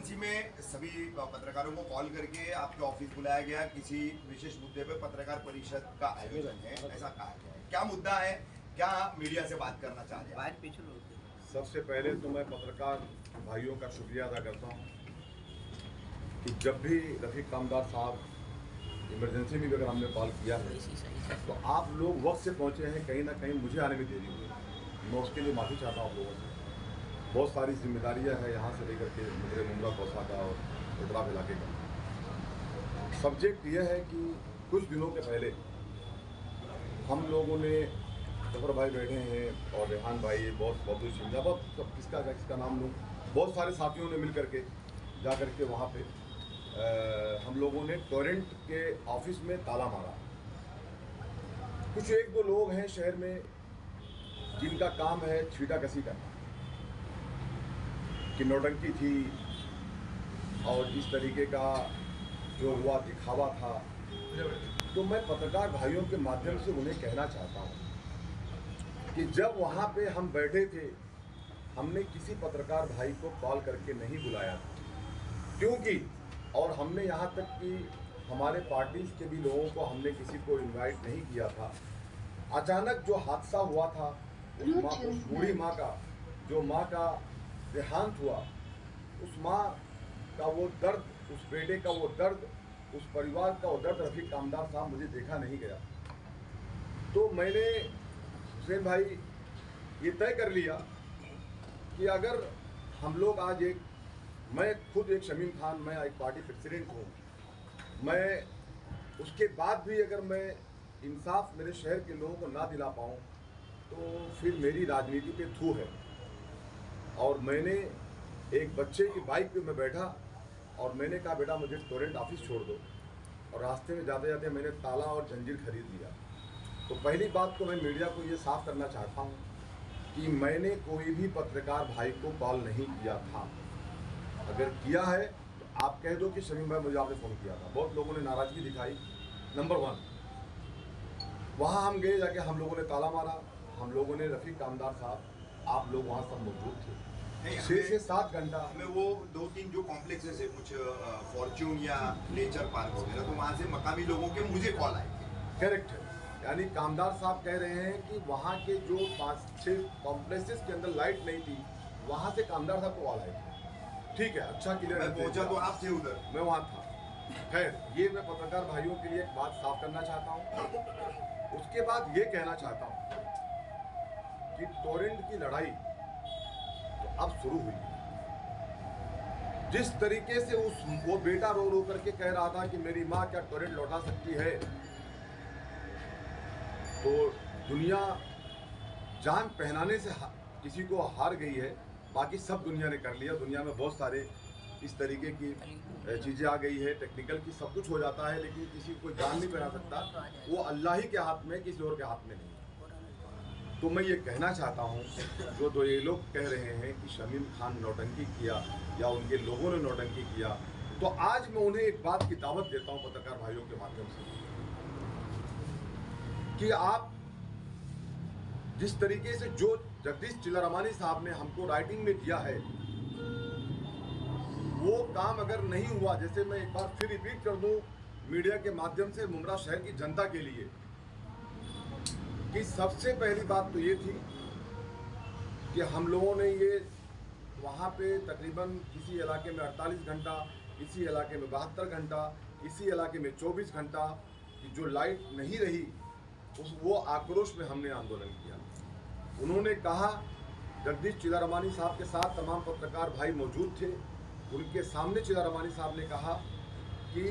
Emergency में सभी पत्रकारों को कॉल करके आपके ऑफिस बुलाया गया, किसी विशेष मुद्दे पे पत्रकार परिषद का आयोजन है, ऐसा कहा गया है। क्या मुद्दा है, क्या मीडिया से बात करना चाह रहे हैं? सबसे पहले तो मैं पत्रकार भाइयों का शुक्रिया अदा करता हूं कि जब भी रफीक कामदार साहब इमरजेंसी में भी अगर हमने कॉल किया है तो आप लोग वक्त से पहुंचे हैं। कहीं ना कहीं मुझे आने में देरी हुई, मैं उसके लिए माफ़ी चाहता हूँ आप लोगों से। बहुत सारी जिम्मेदारियां हैं यहाँ से लेकर के मुंद्रा कौसा का और इतराफ इलाके का। सब्जेक्ट यह है कि कुछ दिनों के पहले हम लोगों ने जफर भाई बैठे हैं और रेहान भाई, बहुत बहुत शिंदा, बहुत सब किसका नाम लूँ, बहुत सारे साथियों ने मिल करके जा कर के वहाँ पे हम लोगों ने टोरेंट के ऑफिस में ताला मारा। कुछ एक दो लोग हैं शहर में जिनका काम है छीटा कसी करना, कि नौटंकी थी और इस तरीके का जो हुआ दिखावा था। तो मैं पत्रकार भाइयों के माध्यम से उन्हें कहना चाहता हूं कि जब वहां पे हम बैठे थे हमने किसी पत्रकार भाई को कॉल करके नहीं बुलाया था, क्योंकि और हमने यहां तक कि हमारे पार्टीज के भी लोगों को हमने किसी को इनवाइट नहीं किया था। अचानक जो हादसा हुआ था उस बूढ़ी माँ का, जो माँ का देहांत हुआ, उस माँ का वो दर्द, उस बेटे का वो दर्द, उस परिवार का वो दर्द रफीक कामदार साहब मुझे देखा नहीं गया। तो मैंने हुसैन भाई ये तय कर लिया कि अगर हम लोग आज मैं खुद एक शमीम खान, मैं एक पार्टी प्रेसिडेंट हूँ, मैं उसके बाद भी अगर मैं इंसाफ मेरे शहर के लोगों को ना दिला पाऊँ तो फिर मेरी राजनीति पे थू है। और मैंने एक बच्चे की बाइक पे मैं बैठा और मैंने कहा बेटा मुझे टोरेंट ऑफिस छोड़ दो, और रास्ते में जाते जाते मैंने ताला और जंजीर खरीद लिया। तो पहली बात तो मैं मीडिया को ये साफ करना चाहता हूँ कि मैंने कोई भी पत्रकार भाई को कॉल नहीं किया था। अगर किया है तो आप कह दो कि शमीम भाई मुझे आपने फ़ोन किया था। बहुत लोगों ने नाराज़गी दिखाई। नंबर 1, वहाँ हम गए, जाके हम लोगों ने ताला मारा, हम लोगों ने रफीक कामदार साहब, आप लोग वहाँ सब मौजूद थे। 6 से 7 घंटा हमें वो 2-3 जो कॉम्प्लेक्सेस है, कुछ फॉर्च्यून या नेचर पार्क वगैरह, तो वहाँ से मकामी लोगों के मुझे कॉल आए थे। करेक्ट है, यानी कामदार साहब कह रहे हैं कि वहाँ के जो 5-6 कॉम्प्लेक्सेस के अंदर लाइट नहीं थी, वहाँ से कामदार साहब को कॉल आए थे। ठीक है, अच्छा क्लियर है। पहुँचा तो आप थे उधर, मैं वहाँ था। खैर, ये मैं पत्रकार भाइयों के लिए एक बात साफ करना चाहता हूँ। उसके बाद ये कहना चाहता हूँ कि टोरेंट की लड़ाई तो अब शुरू हुई। जिस तरीके से वो बेटा रो रो करके कह रहा था कि मेरी माँ क्या टोरेंट लौटा सकती है, तो दुनिया जान पहनाने से किसी को हार गई है, बाकी सब दुनिया ने कर लिया। दुनिया में बहुत सारे इस तरीके की चीज़ें आ गई है, टेक्निकल की सब कुछ हो जाता है, लेकिन किसी को जान नहीं पहना सकता। वो अल्लाह ही के हाथ में, किसी और के हाथ में नहीं। तो मैं ये कहना चाहता हूँ, जो ये लोग कह रहे हैं कि शमीम खान नौटंकी किया या उनके लोगों ने नौटंकी किया, तो आज मैं उन्हें एक बात की दावत देता हूँ पत्रकार भाइयों के माध्यम से कि आप जिस तरीके से जो जगदीश चिल्लारामानी साहब ने हमको राइटिंग में दिया है, वो काम अगर नहीं हुआ, जैसे मैं एक बार फिर रिपीट कर दूं मीडिया के माध्यम से मुंद्रा शहर की जनता के लिए, कि सबसे पहली बात तो ये थी कि हम लोगों ने ये वहाँ पे तकरीबन किसी इलाके में 48 घंटा, किसी इलाके में 72 घंटा, किसी इलाके में 24 घंटा की जो लाइट नहीं रही, वो आक्रोश में हमने आंदोलन किया। उन्होंने कहा, जगदीश चिल्लारामानी साहब के साथ तमाम पत्रकार भाई मौजूद थे, उनके सामने चिल्लारामानी साहब ने कहा कि,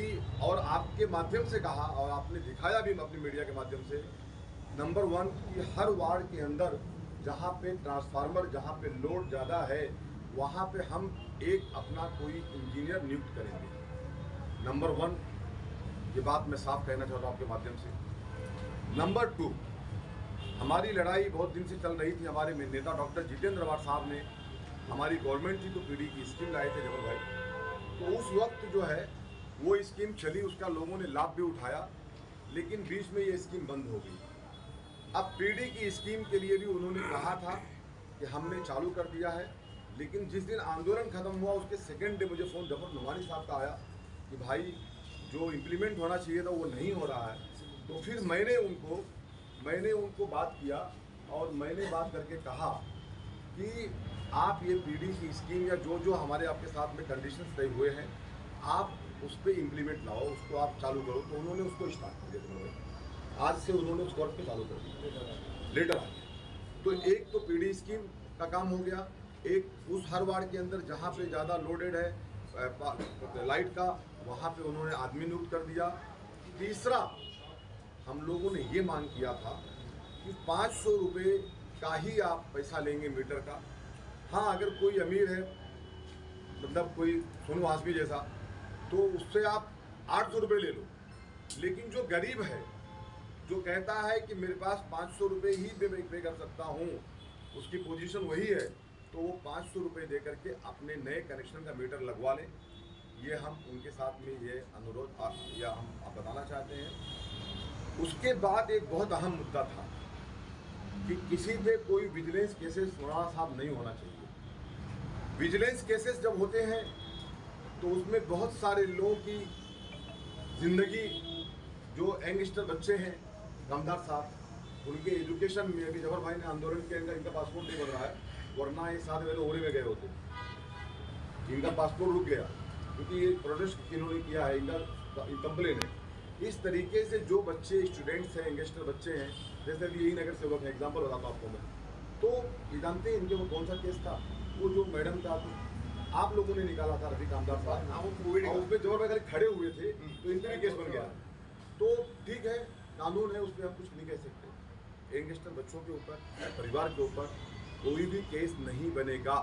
और आपके माध्यम से कहा और आपने दिखाया भी अपनी मीडिया के माध्यम से, नंबर 1 कि हर वार्ड के अंदर जहाँ पे ट्रांसफार्मर, जहाँ पे लोड ज़्यादा है, वहाँ पे हम एक अपना कोई इंजीनियर नियुक्त करेंगे। नंबर 1, ये बात मैं साफ कहना चाहता हूँ आपके माध्यम से। नंबर 2, हमारी लड़ाई बहुत दिन से चल रही थी। हमारे नेता डॉक्टर जितेंद्र अवाड साहब ने, हमारी गवर्नमेंट थी तो पीडी की स्कीम लाए थे जबर भाई, तो उस वक्त जो है वो स्कीम चली, उसका लोगों ने लाभ भी उठाया, लेकिन बीच में ये स्कीम बंद हो गई। अब पीडी की स्कीम के लिए भी उन्होंने कहा था कि हमने चालू कर दिया है, लेकिन जिस दिन आंदोलन खत्म हुआ उसके सेकेंड डे मुझे फ़ोन जफर नुमानी साहब का आया कि भाई जो इम्प्लीमेंट होना चाहिए था वो नहीं हो रहा है। तो फिर मैंने उनको बात किया और मैंने बात करके कहा कि आप ये पीडी की स्कीम या जो जो हमारे आपके साथ में कंडीशंस तय हुए हैं आप उस पर इम्प्लीमेंट लाओ, उसको आप चालू करो। तो उन्होंने उसको स्टार्ट कर दिया। आज से उन्होंने उसको पे चालू कर दिया, लेटर आ गया। तो एक तो पीडी स्कीम का काम हो गया, एक उस हर वार्ड के अंदर जहाँ पे ज़्यादा लोडेड है लाइट का, वहाँ पे उन्होंने आदमी नियुक्त कर दिया। तीसरा, हम लोगों ने ये मांग किया था कि 500 रुपये का ही आप पैसा लेंगे मीटर का। हाँ, अगर कोई अमीर है, मतलब कोई सोनू हाशमी जैसा, तो उससे आप 800 रुपये ले लो। लेकिन जो गरीब है, जो कहता है कि मेरे पास 500 रुपये ही पे कर सकता हूँ, उसकी पोजीशन वही है, तो वो 500 रुपये दे करके अपने नए कनेक्शन का मीटर लगवा लें। ये हम उनके साथ में ये अनुरोध या हम आप बताना चाहते हैं। उसके बाद एक बहुत अहम मुद्दा था कि किसी पे कोई विजिलेंस केसेस मुरादा साहब नहीं होना चाहिए। विजिलेंस केसेस जब होते हैं तो उसमें बहुत सारे लोगों की ज़िंदगी, जो यंगस्टर बच्चे हैं, गमदार साहब, उनके एजुकेशन में अभी जफर भाई ने आंदोलन किया, इनका पासपोर्ट नहीं बन रहा है, वरना ये 7 वेले ओरे में गए होते। इनका पासपोर्ट रुक गया क्योंकि ये प्रोटेस्ट इन्होंने किया है, इनका कंप्लेन है। इस तरीके से जो बच्चे स्टूडेंट्स हैं, यंगस्टर बच्चे हैं, जैसे अभी यही नगर सेवक है, एग्जाम्पल बताता हूँ आपको मैं। तो ये जानते हैं इनके वो कौन सा केस था? वो जो मैडम का आप लोगों ने निकाला था, रफी कामदार साहब, उसमें जबर भाई खाली खड़े हुए थे, तो इनके भी केस बन गया। तो ठीक है, कानून है, उस पर हम कुछ नहीं कह सकते। यंगस्टर बच्चों के ऊपर, परिवार के ऊपर कोई भी केस नहीं बनेगा।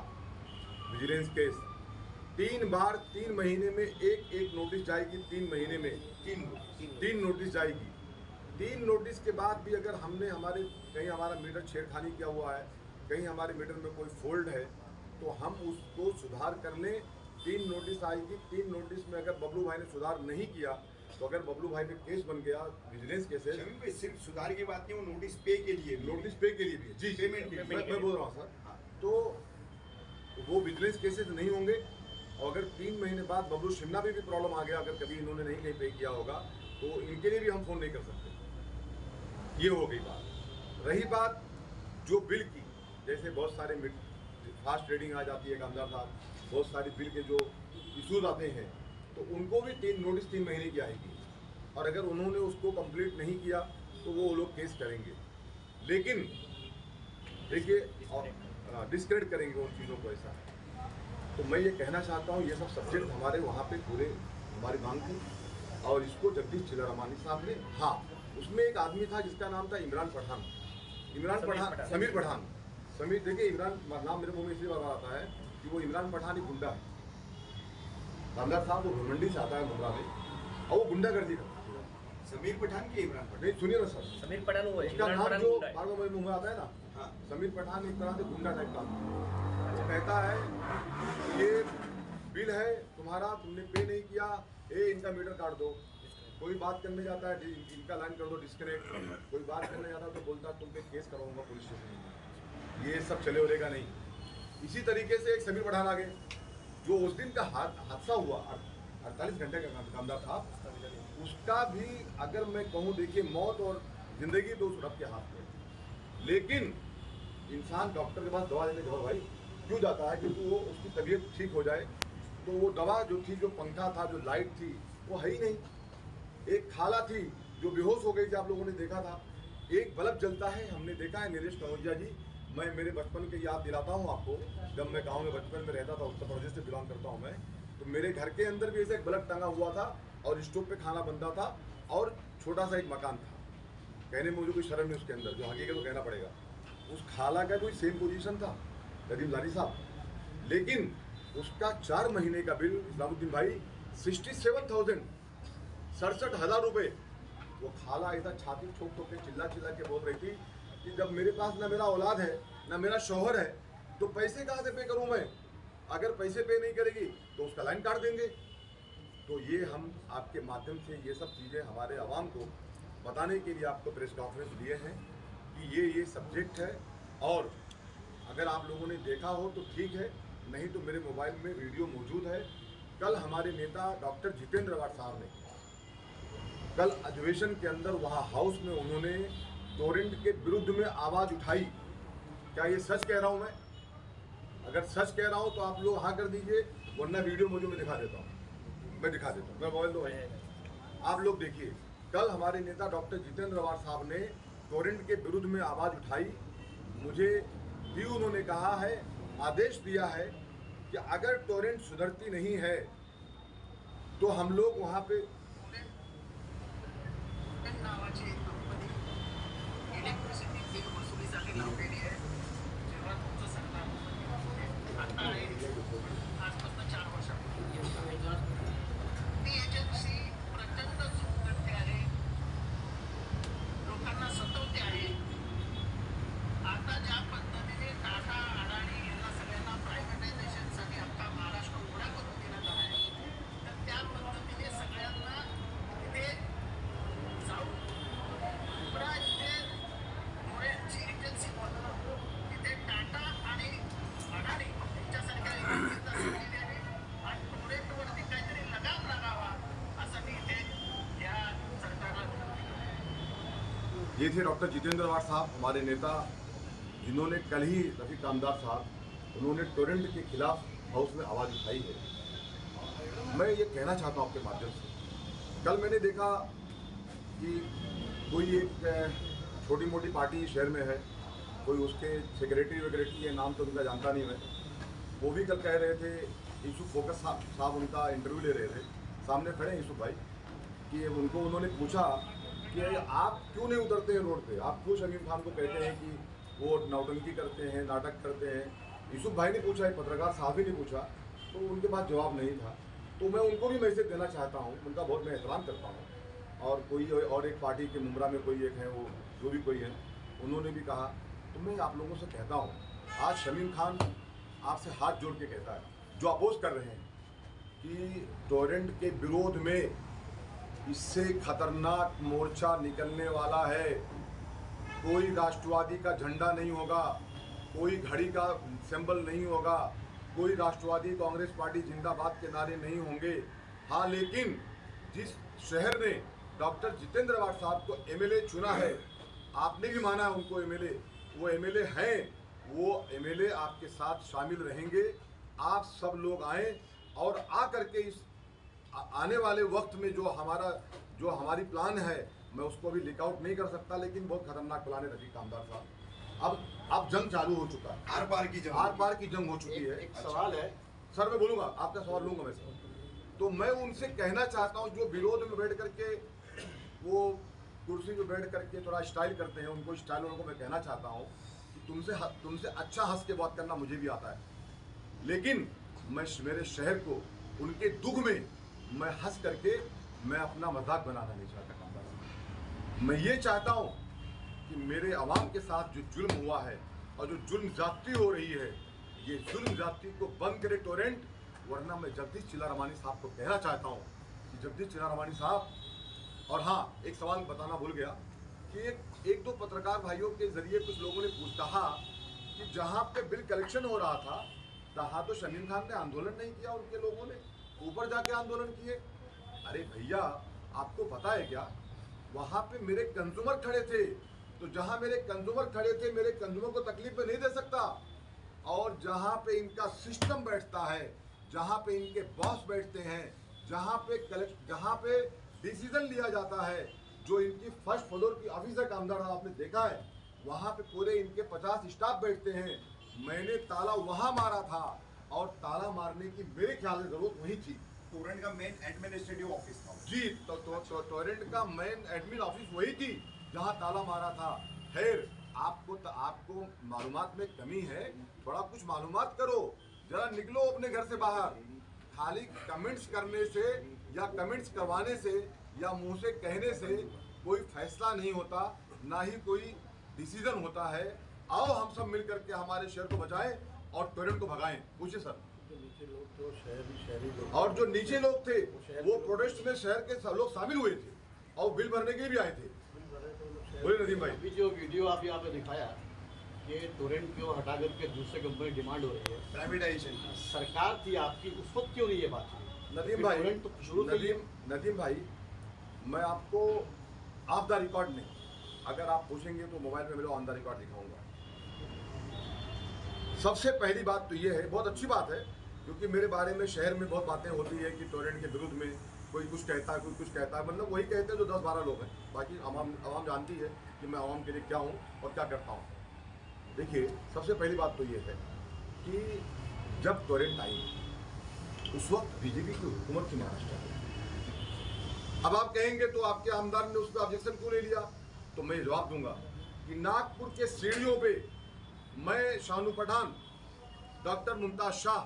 विजिलेंस केस 3 बार 3 महीने में एक नोटिस जाएगी। 3 महीने में 3 नोटिस जाएगी। 3 नोटिस के बाद भी अगर हमने कहीं हमारा मीटर छेड़खानी किया हुआ है, कहीं हमारे मीटर में कोई फॉल्ट है, तो हम उसको सुधार कर लें। 3 नोटिस आएगी। 3 नोटिस में अगर बबलू भाई ने सुधार नहीं किया, तो अगर बबलू भाई पे केस बन गया, विजिलेंस केस है। सिर्फ सुधार की बात नहीं, वो नोटिस पे के लिए भी है। जी, पेमेंट मैं बोल रहा हूँ सर। तो वो विजिलेंस केसेस नहीं होंगे। और अगर 3 महीने बाद बबलू शिमला में भी प्रॉब्लम आ गया, अगर कभी इन्होंने नहीं कहीं पे किया होगा, तो इनके लिए भी हम फ़ोन नहीं कर सकते। ये हो गई बात। रही बात जो बिल की, जैसे बहुत सारे फास्ट ट्रेडिंग आ जाती है कामदार साहब, बहुत सारी बिल के जो इशूज आते हैं, तो उनको भी 3 नोटिस 3 महीने की आएगी। और अगर उन्होंने उसको कंप्लीट नहीं किया तो वो लोग केस करेंगे। लेकिन देखिए, डिस्क्रेडिट करेंगे उन चीज़ों को। ऐसा तो मैं ये कहना चाहता हूँ, ये सब सब्जेक्ट हमारे वहाँ पे पूरे हमारी मांग थी, और इसको जगदीश चिल्लारामानी साहब ने, हाँ, उसमें एक आदमी था जिसका नाम था इमरान पठान, समीर। देखिए, इमरान नाम मेरे मुंह में इसलिए बार आता है कि वो इमरान पठान एक गुंडा है। कामदार साहब वो भिवंडी से आता है, मुमरा में, और वो गुंडागर्दी करता है। समीर पठान की इमरान पठान? नहीं, सुनिए ना सर, समीर पठान वो है, उसका नाम पठान जो गुंडा है। बार बार मुंह में आता है ना, हाँ। समीर पठान एक तरह से गुंडा टाइप का वो कहता है ये बिल है तुम्हारा, तुमने पे नहीं किया, इनका मीटर काट दो। कोई बात करने जाता है, इनका लाइन कर दो डिस्कनेक्ट। कोई बात करने जाता है तो बोलता है तुम पे केस कराऊंगा पुलिस स्टेशन में। ये सब चले होगा नहीं। इसी तरीके से एक समीर पठान आ गए, जो उस दिन का हादसा हुआ 48 घंटे का कामदार था, उसका भी अगर मैं कहूँ, देखिए, मौत और जिंदगी तो उस रब के हाथ में। लेकिन इंसान डॉक्टर के पास दवा लेने जवाब भाई क्यों जाता है? क्योंकि वो उसकी तबीयत ठीक हो जाए। तो वो दवा जो थी, जो पंखा था, जो लाइट थी, वो है ही नहीं। एक खाला थी जो बेहोश हो गई थी, आप लोगों ने देखा था। एक बल्ब जलता है, हमने देखा है। नीलेश कनौजिया जी, मैं मेरे बचपन की याद दिलाता हूँ आपको। जब मैं गांव में बचपन में रहता था, उत्तर प्रदेश से बिलोंग करता हूँ मैं, तो मेरे घर के अंदर भी ऐसा एक बल्ब टंगा हुआ था, और स्टोव पे खाना बनता था, और छोटा सा एक मकान था। कहने में मुझे कोई शर्म नहीं उसके अंदर, जो हकीकत तो कहना पड़ेगा। उस खाला का कोई सेम पोजीशन था, रदीम लारी साहब। लेकिन उसका 4 महीने का बिल, इस्लामुद्दीन भाई, 67,000 रुपये। वो खाला ऐसा छाती ठोक ठोक के चिल्ला के बोल रही थी कि जब मेरे पास ना मेरा औलाद है, ना मेरा शौहर है, तो पैसे कहाँ से पे करूँ मैं? अगर पैसे पे नहीं करेगी तो उसका लाइन काट देंगे। तो ये हम आपके माध्यम से ये सब चीज़ें हमारे आवाम को बताने के लिए आपको प्रेस कॉन्फ्रेंस लिए हैं कि ये सब्जेक्ट है। और अगर आप लोगों ने देखा हो तो ठीक है, नहीं तो मेरे मोबाइल में वीडियो मौजूद है। कल हमारे नेता डॉक्टर जितेंद्र अवाड साहब ने कल अधिवेशन के अंदर वहाँ हाउस में उन्होंने टोरेंट के विरुद्ध में आवाज़ उठाई। क्या ये सच कह रहा हूँ मैं? अगर सच कह रहा हूँ तो आप लोग हाँ कर दीजिए, वरना वीडियो मुझे मैं दिखा देता हूँ। मैं दिखा देता हूँ, मैं मोबाइल दो आप लोग देखिए। कल हमारे नेता डॉक्टर जितेंद्र अवाड साहब ने टोरेंट के विरुद्ध में आवाज़ उठाई। मुझे भी उन्होंने कहा है, आदेश दिया है कि अगर टोरेंट सुधरती नहीं है तो हम लोग वहाँ पे नावाची कंपनी इलेक्ट्रिसिटी बिल वसुलीसाठी लावलेली आहे। जेव्हा तुमचं सरकार आता आहे आजपासून 4 वर्षापूर्वी ती एजन्सी प्रचंड सूट करते आहे, लोकांना सतवते आहे। आता ज्या पद्धतीने टाटा अडाणी यांना सगळ्यांना प्रायव्हेटायझेशनसाठी अख्खा महाराष्ट्र उघडा करून देण्यात आला आहे, तर त्या पद्धतीने सगळ्यांना तिथे जाऊन उघडा इथे मोऱ्यांची एजन्सी बनवून तिथे टाटा आणि अडाणी यांच्यासारख्या एजन्सींना संधी द्यावी आणि टोरेंटवरती काहीतरी लगाम लागावा यासाठी इथे या सरकारला विनंती करतो। ये थे डॉक्टर जितेंद्र अवाड साहब, हमारे नेता, जिन्होंने कल ही रफीक कामदार साहब उन्होंने टोरेंट के खिलाफ हाउस में आवाज़ उठाई है। मैं ये कहना चाहता हूँ आपके माध्यम से, कल मैंने देखा कि कोई एक छोटी मोटी पार्टी शहर में है, कोई उसके सेक्रेटरी वगैरह, ये नाम तो उनका जानता नहीं मैं, वो भी कल कह रहे थे, यूसुफ फोकस साहब उनका इंटरव्यू ले रहे थे, सामने खड़े हैं यूसुफ भाई, कि उनको उन्होंने पूछा कि आप क्यों नहीं उतरते हैं रोड पे, आप क्यों शमीम खान को कहते हैं कि वो नौटंकी करते हैं, नाटक करते हैं। यूसुफ भाई ने पूछा, एक पत्रकार साहब ही ने पूछा, तो उनके पास जवाब नहीं था। तो मैं उनको भी मैसेज देना चाहता हूँ, उनका बहुत मैं एहतराम करता हूँ। और कोई और एक पार्टी के मुमरा में कोई एक है, वो जो भी कोई है, उन्होंने भी कहा। तो मैं आप लोगों से कहता हूँ, आज शमीम खान आपसे हाथ जोड़ के कहता है, जो अपोज कर रहे हैं कि टोरेंट के विरोध में इससे खतरनाक मोर्चा निकलने वाला है, कोई राष्ट्रवादी का झंडा नहीं होगा, कोई घड़ी का सिंबल नहीं होगा, कोई राष्ट्रवादी कांग्रेस पार्टी जिंदाबाद के नारे नहीं होंगे। हाँ, लेकिन जिस शहर ने डॉक्टर जितेंद्र अवाड साहब को एमएलए चुना है, आपने भी माना है उनको एमएलए, वो एमएलए हैं, वो एमएलए आपके साथ शामिल रहेंगे। आप सब लोग आएँ और आ करके इस आने वाले वक्त में जो हमारी प्लान है, मैं उसको अभी लीक आउट नहीं कर सकता, लेकिन बहुत खतरनाक प्लान है रफीक कामदार साहब। अब जंग चालू हो चुका है, आर पार की जंग हो चुकी है। एक सवाल है सर, मैं बोलूंगा, आपका सवाल लूंगा मैं सर। तो मैं उनसे कहना चाहता हूं, जो विरोध में बैठ करके वो कुर्सी पे बैठ करके थोड़ा स्टाइल करते हैं, उनको स्टाइल वालों को मैं कहना चाहता हूं कि तुमसे अच्छा हंस के बात करना मुझे भी आता है, लेकिन मैं मेरे शहर को उनके दुख में मैं हंस करके मैं अपना मजाक बनाना नहीं चाहता। मैं ये चाहता हूँ कि मेरे आवाम के साथ जो जुल्म हुआ है और जो जुल्म ज्यादती हो रही है, ये जुल्म ज्यादती को बंद करे टोरेंट, वरना मैं जगदीश चिल्लारामानी साहब को कहना चाहता हूँ कि जगदीश चिल्लारामानी साहब। और हाँ, एक सवाल बताना भूल गया कि एक दो पत्रकार भाइयों के जरिए कुछ लोगों ने कहा कि जहाँ पे बिल कलेक्शन हो रहा था, तहाँ तो शमीम खान ने आंदोलन नहीं किया, उनके लोगों ने ऊपर जाके आंदोलन किए। अरे भैया, आपको पता है क्या, वहाँ पे मेरे कंज्यूमर खड़े थे, तो जहाँ मेरे कंज्यूमर खड़े थे, मेरे कंज्यूमर को तकलीफ में नहीं दे सकता। और जहाँ पे इनका सिस्टम बैठता है, जहाँ पे इनके बॉस बैठते हैं, जहाँ पे डिसीजन लिया जाता है, जो इनकी फर्स्ट फ्लोर की ऑफिसर कामदार आपने देखा है, वहाँ पे पूरे इनके 50 स्टाफ बैठते हैं। मैंने ताला वहाँ मारा था, और ताला मारने की मेरे ख्याल से जरूरत वही थी। टोरेंट का मेन एडमिनिस्ट्रेटिव ऑफिस था जी, तो टोरेंट का मेन एडमिन ऑफिस वही थी जहां ताला मारा था। खैर, आपको मालूमात में कमी है, थोड़ा कुछ मालूमात करो, जरा निकलो अपने घर से बाहर। खाली कमेंट्स करने से या कमेंट्स करवाने से या मुंह से कहने से कोई फैसला नहीं होता, ना ही कोई डिसीजन होता है। आओ हम सब मिल करके हमारे शहर को बचाएं और टोरेंट को भगाएं। पूछिए सर। नीचे लोग तो शहरी लोग, और जो नीचे लोग थे वो प्रोटेस्ट में शहर के सब लोग शामिल हुए थे और बिल भरने के लिए भी आए थे। बोले नदीम भाई। अभी जो वीडियो आप यहाँ पे दिखाया कि टोरेंट को हटा करके दूसरे कंपनी डिमांड हो रही है, प्राइवेटाइजेशन सरकार थी आपकी, उस वक्त क्यों नहीं ये बात हुई? नदीम भाई, टोरेंट तो शुरू से ही नदीम भाई, मैं आपको ऑफ द रिकॉर्ड नहीं, अगर आप पूछेंगे तो मोबाइल में मेरे ऑन द रिकॉर्ड दिखाऊंगा। सबसे पहली बात तो ये है, बहुत अच्छी बात है, क्योंकि मेरे बारे में शहर में बहुत बातें होती है कि टोरेंट के विरुद्ध में कोई कुछ कहता है, कोई कुछ कहता है, मतलब वही कहते हैं जो 10-12 लोग हैं, बाकी आवाम जानती है कि मैं आवाम के लिए क्या हूँ और क्या करता हूँ। देखिए, सबसे पहली बात तो ये है कि जब टोरेंट आई उस वक्त बीजेपी की हुकूमत थी महाराष्ट्र में। अब आप कहेंगे तो आपके आमदार ने उस पर ऑब्जेक्शन क्यों नहीं लिया, तो मैं जवाब दूंगा कि नागपुर के सीढ़ियों पे मैं, शानू पठान, डॉक्टर मुमताज शाह,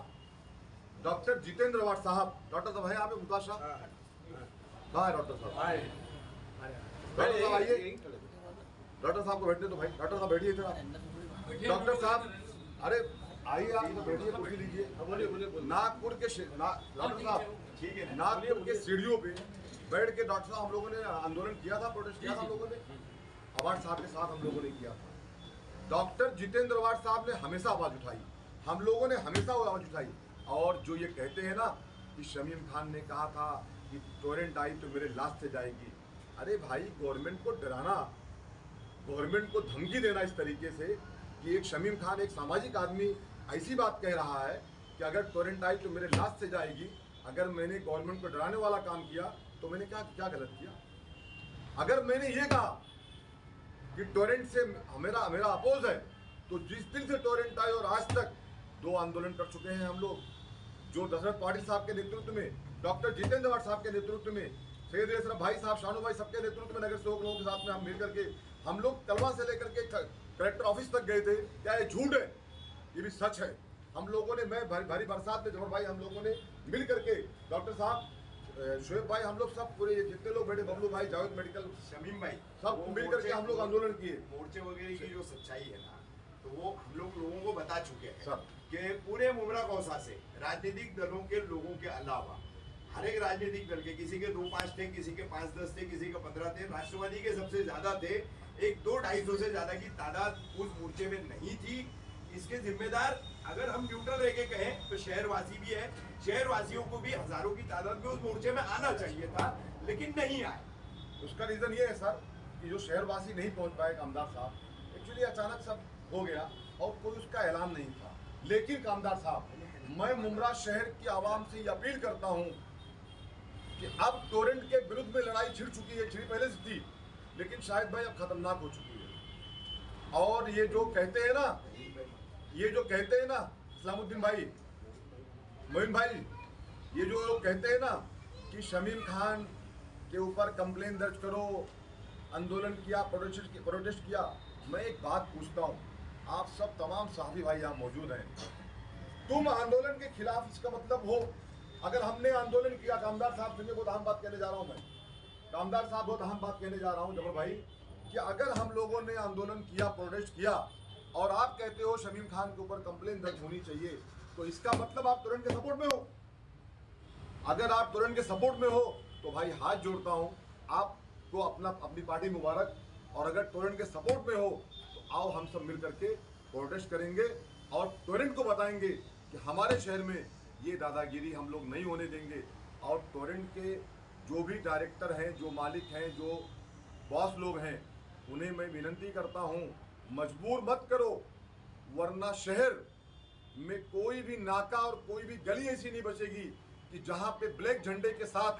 डॉक्टर जितेंद्र अवार्ड साहब, डॉक्टर साहब है यहाँ पे? मुमताज शाह कहाँ है? डॉक्टर साहब आइए, डॉक्टर साहब को बैठने तो भाई, डॉक्टर साहब बैठिए इधर। डॉक्टर साहब, अरे आइए, आप बैठिए, कुर्सी लीजिए। नागपुर के डॉक्टर साहब, ठीक है, नागपुर के सीढ़ियों पे बैठ के डॉक्टर साहब हम लोगों ने आंदोलन किया था, प्रोटेस्ट किया था हम लोगों ने, अवार्ड साहब के साथ हम लोगों ने किया था। डॉक्टर जितेंद्र अवार्ड साहब ने हमेशा आवाज उठाई, हम लोगों ने हमेशा आवाज उठाई। और जो ये कहते हैं ना कि शमीम खान ने कहा था कि टोरेंट आई तो मेरे लाश से जाएगी, अरे भाई, गवर्नमेंट को डराना, गवर्नमेंट को धमकी देना इस तरीके से कि एक शमीम खान, एक सामाजिक आदमी, ऐसी बात कह रहा है कि अगर टोरेंट आई तो मेरे लाश से जाएगी। अगर मैंने गवर्नमेंट को डराने वाला काम किया तो मैंने क्या गलत किया? अगर मैंने ये कहा कि टोरेंट से मेरा अपोज है, तो जिस दिन से टोरेंट आई और आज तक 2 आंदोलन कर चुके हैं हम लोग, जो दशरथ पाटिल साहब के नेतृत्व में, डॉक्टर जितेंद्र अवार्ड साहब के नेतृत्व में, सैयद अशरफ भाई साहब, शानू भाई, सबके नेतृत्व में, नगर सेवक लोगों के साथ में हम मिल करके हम लोग तलवा से लेकर के कलेक्टर ऑफिस तक गए थे। क्या ये झूठ है? ये भी सच है। हम लोगों ने, मैं भारी बरसात में, जफर भाई, हम लोगों ने मिल करके, डॉक्टर साहब, शोएब भाई, हम लोग सब पूरे जितने लोग बैठे, बबलू भाई, जावेद मेडिकल, शमीम भाई, सब मिल करके हम लोग आंदोलन किए। मोर्चे वगैरह की जो सच्चाई है ना, तो वो हम लोगों को बता चुके हैं सर कि पूरे मुमरा कौसा से राजनीतिक दलों के लोगों के अलावा हर एक राजनीतिक दल के, किसी के 2-5 थे, किसी के 5-10 थे, किसी के 15 थे, राष्ट्रवादी के सबसे ज्यादा थे, 1-2-250 से ज्यादा की तादाद उस मोर्चे में नहीं थी। इसके जिम्मेदार अगर हम न्यूट्रल रह के कहें तो शहरवासी भी है, शहरवासियों को भी हजारों की तादाद में उस मोर्चे में आना चाहिए था, लेकिन नहीं आए। उसका रीजन ये है सर कि जो शहरवासी नहीं पहुंच पाए, कामदार साहब, एक्चुअली अचानक सब हो गया और कोई उसका ऐलान नहीं था। लेकिन कामदार साहब, मैं मुमरा शहर की आवाम से ये अपील करता हूं कि अब टोरेंट के विरुद्ध में लड़ाई छिड़ चुकी है, छिड़ी पहले से थी, लेकिन शायद भाई अब खतरनाक हो चुकी है। और ये जो कहते हैं ना, इस्लामुद्दीन भाई, मोइन भाई, ये जो लोग कहते हैं ना कि शमीम खान के ऊपर कंप्लेन दर्ज करो, आंदोलन किया, प्रोटेस्ट किया, मैं एक बात पूछता हूँ, आप सब तमाम साथी भाई यहाँ मौजूद हैं, तुम आंदोलन के खिलाफ, इसका मतलब हो, अगर हमने आंदोलन किया, कामदार साहब सुनिए, बहुत अहम बात कहने जा रहा हूँ मैं, कामदार साहब, बहुत अहम बात कहने जा रहा हूँ जबर भाई, कि अगर हम लोगों ने आंदोलन किया, प्रोटेस्ट किया, और आप कहते हो शमीम खान के ऊपर कंप्लेन दर्ज होनी चाहिए, तो इसका मतलब आप टोरेंट के सपोर्ट में हो। अगर आप टोरेंट के सपोर्ट में हो तो भाई हाथ जोड़ता हूं, आपको अपनी पार्टी मुबारक, और अगर टोरेंट के सपोर्ट में हो तो आओ हम सब मिल करके प्रोटेस्ट करेंगे और टोरेंट को बताएंगे कि हमारे शहर में ये दादागिरी हम लोग नहीं होने देंगे। और टोरेंट के जो भी डायरेक्टर हैं, जो मालिक हैं, जो बॉस लोग हैं, उन्हें मैं विनती करता हूं, मजबूर मत करो, वरना शहर में कोई भी नाका और कोई भी गली ऐसी नहीं बचेगी कि जहां पे ब्लैक झंडे के साथ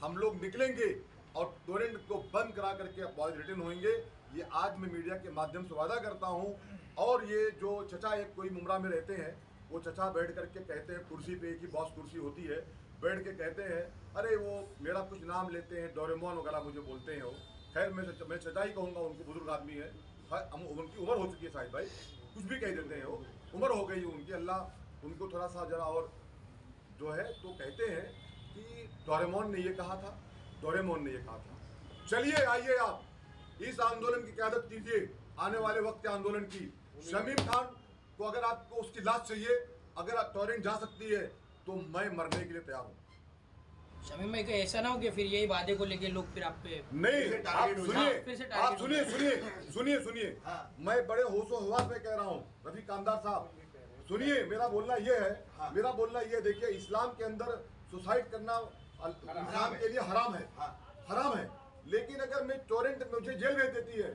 हम लोग निकलेंगे और टोरेंट को बंद करा करके अपॉइज रिटर्न होंगे। ये आज मैं मीडिया के माध्यम से वादा करता हूं। और ये जो चचा एक कोई मुमरा में रहते हैं, वो चचा बैठ करके कहते हैं, कुर्सी पे एक ही बॉस कुर्सी होती है, बैठ के कहते हैं, अरे वो मेरा कुछ नाम लेते हैं, डोरेमोन वगैरह मुझे बोलते हैं वो। खैर मैं चचा ही कहूँगा, उनको बुजुर्ग आदमी है, उनकी उम्र हो चुकी है शायद भाई, कुछ भी कह देते हैं, वो उम्र हो गई उनकी, अल्लाह उनको थोड़ा सा जरा और जो है, तो कहते हैं कि डोरेमोन ने ये कहा था, डोरेमोन ने ये कहा था। चलिए आइए आप इस आंदोलन की क़यादत कीजिए, आने वाले वक्त के आंदोलन की। शमीम खान को अगर आपको उसकी लाश चाहिए, अगर आप टोरेंट जा सकती है तो मैं मरने के लिए तैयार हूँ। शमीम भाई का ऐसा ना हो कि फिर यही वादे को लेके लोग फिर आप पे नहीं, फिर से आप टारगेट हो सुनिए, जाए। फिर से आप टारगेट सुनिए सुनिए सुनिए सुनिए हाँ। मैं बड़े होशो हवास में कह रहा हूँ रफीक कामदार साहब, सुनिए मेरा बोलना ये है, हाँ। मेरा बोलना ये देखिए, इस्लाम के अंदर सुसाइड करना इस्लाम के लिए हराम है, हाँ। हराम है। लेकिन अगर मैं टोरेंट मुझे जेल भेज देती है,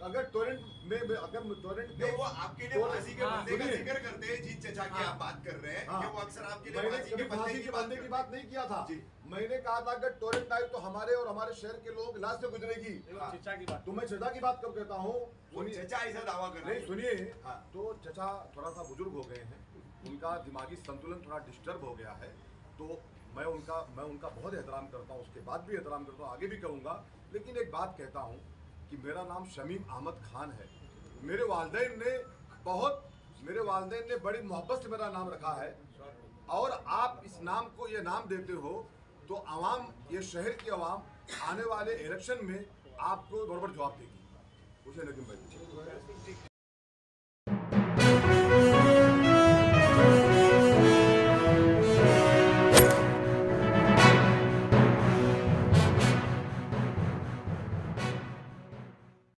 अगर टोरेंट में अगर टोरेंट नहीं, वो आपके लिए फांसी के बंदे का सुनिए। जिक्र करते हैं, जीत चचा की आप बात कर रहे हैं हाँ। कि वो अक्सर आपके लिए मैंने फांसी कभी के बंदे फांसी की के बात बंदे की करते बात नहीं किया था। जी। मैंने कहा था अगर टोरेंट आई तो हमारे और हमारे शहर के लोग लाश से गुजरेगी। चचा की बात तो मैं चचा की बात कब कहता हूँ, वो चचा ऐसा दावा कर रहे नहीं हैं। सुनिए, हाँ। तो चचा थोड़ा सा बुजुर्ग हो गए हैं, उनका दिमागी संतुलन थोड़ा डिस्टर्ब हो गया है, तो मैं उनका बहुत एहतराम करता हूँ, उसके बाद भी एहतराम करता हूँ, आगे भी करूँगा। लेकिन एक बात कहता हूँ कि मेरा नाम शमीम अहमद खान है। मेरे वालिदैन ने बड़ी मोहब्बत से मेरा नाम रखा है, और आप इस नाम को ये नाम देते हो तो आवाम, ये शहर की आवाम आने वाले इलेक्शन में आपको बराबर जवाब देगी। उसे नदीम भाई